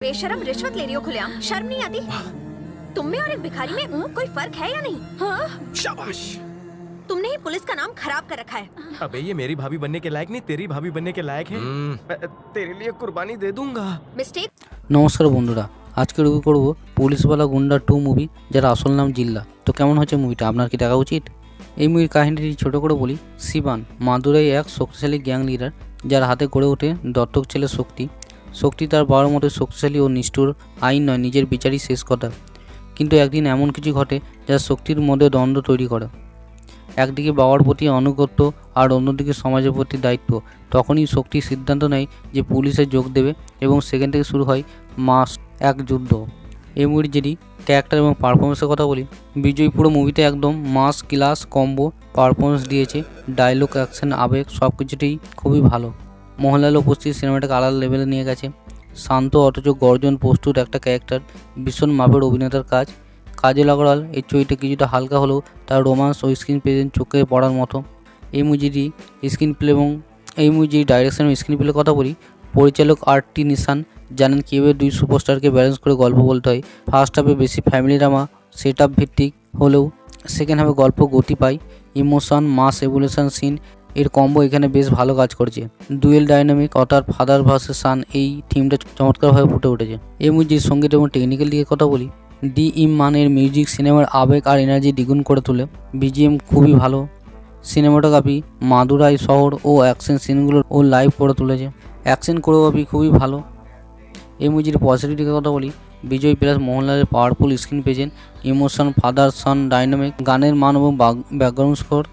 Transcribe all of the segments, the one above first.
बेशरम रिश्वत ले रही हो खुलेआम, शर्म नहीं आती? तुम में और एक भिखारी में कोई फर्क है या नहीं? हाँ? शाबाश। तुमने ही पुलिस का नाम खराब कर रखा है। अबे ये मेरी भाभी बनने के लायक नहीं, तेरी भाभी बनने के लायक है। तेरे लिए कुर्बानी दे दूंगा। मिस्टेक। নমস্কার বন্ধুরা, আজকে রিভিউ করব পুলিশওয়ালা গুন্ডা 2 মুভি, যার আসল নাম জিল্লা। তো কেমন হচ্ছে মুভিটা, আপনার কি দেখা উচিত? এই মুভির কাহিনীটি ছোট করে বলি। শিবান মাদুরাই এক শক্তিশালী গ্যাং লিডার, যার হাতে গড়ে ওঠে দত্তক ছেলে শক্তি। শক্তি তার বাবার মতো শক্তিশালী ও নিষ্ঠুর, আইন নয় নিজের বিচারই শেষ কথা। কিন্তু একদিন এমন কিছু ঘটে যা শক্তির মধ্যে দ্বন্দ্ব তৈরি করে। একদিকে বাবার প্রতি আনুগত্য আর অন্যদিকে সমাজের প্রতি দায়িত্ব। তখনই শক্তি সিদ্ধান্ত নেয় যে পুলিশে যোগ দেবে এবং সেখান থেকে শুরু হয় মাস এক যুদ্ধ। এই মুভির যদি ক্যারেক্টার এবং পারফরমেন্সের কথা বলি, বিজয় পুরো মুভিতে একদম মাস ক্লাস কম্বো পারফরমেন্স দিয়েছে। ডায়লগ, অ্যাকশন, আবেগ সব কিছুতেই খুবই ভালো। মোহনলাল উপস্থিত সিনেমাটাকে আলাদা লেভেলে নিয়ে গেছে। শান্ত অথচ গর্জন প্রস্তুত একটা ক্যারেক্টার, ভীষণ মাপের অভিনেতার কাজ। কাজল আগরওয়াল এই চরিত্রে কিছুটা হালকা হলেও তার রোমান্স ও স্ক্রিন প্রেজেন্স চোখে পড়ার মতো। এই মুভিটি স্ক্রিন প্লে এবং ডাইরেকশন ও স্ক্রিন প্লের কথা বলি, পরিচালক আর.টি. নিশান জানেন কীভাবে দুই সুপারস্টারকে ব্যালেন্স করে গল্প বলতে হয়। ফার্স্ট হাফে বেশি ফ্যামিলি ড্রামা সেট আপ ভিত্তিক হলেও সেকেন্ড হাফে গল্প গতি পায়। ইমোশন, মাস, এভলিউশন সিন এর কম্বো এখানে বেশ ভালো কাজ করছে। ডুয়েল ডাইনামিক অর্থাৎ ফাদার ভার্সেস সান, এই থিমটা চমৎকারভাবে ফুটে উঠেছে। এই মুভির সঙ্গীত এবং টেকনিক্যাল দিকে কথা বলি, ডি ইমানের মিউজিক সিনেমার আবেগ আর এনার্জি দ্বিগুণ করে তোলে। বিজিএম খুবই ভালো। সিনেমাটোগ্রাফি মাদুরাই শহর ও অ্যাকশন সিনগুলো ও লাইভ করে তুলেছে। অ্যাকশন কোরিওগ্রাফি খুবই ভালো। এই মুভির পজিটিভ দিকে কথা বলি, বিজয় প্লাস মোহনলালের powerful screen present, emotion, father son dynamic, গানের মান এবং ব্যাকগ্রাউন্ড স্কোর,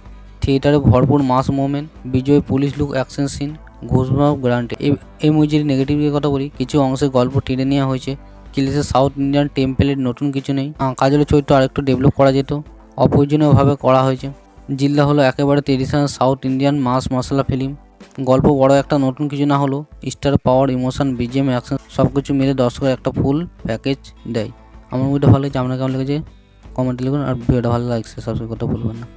থিয়েটারে ভরপুর mass moment, Vijay police look, action scene, ঘোষভাব গ্যারান্টি। এই মুভির নেগেটিভ দিকে কথা বলি, কিছু অংশে গল্প টেনে নেওয়া হয়েছে। ক্লিশে সাউথ ইন্ডিয়ান টেম্পলের নতুন কিছু নেই। কাজলের চরিত্র আরেকটু ডেভেলপ করা যেত, অপ্রয়োজনীয়ভাবে করা হয়েছে। জিল্লা হলো একেবারে ট্রেডিশনাল সাউথ ইন্ডিয়ান মাস মশলা ফিল্ম। গল্প বড় একটা নতুন কিছু না হলো স্টার পাওয়ার, ইমোশন, বিজিএম, অ্যাকশন সব কিছু মিলে দর্শকের একটা ফুল প্যাকেজ দেয়। আমার মুভিটা ভালো লেগেছে, আপনার কেমন লেগেছে কমেন্টে লিখুন। আর ভিডিওটা ভালো লাগছে সাবস্ক্রাইব করতে ভুলবেন না।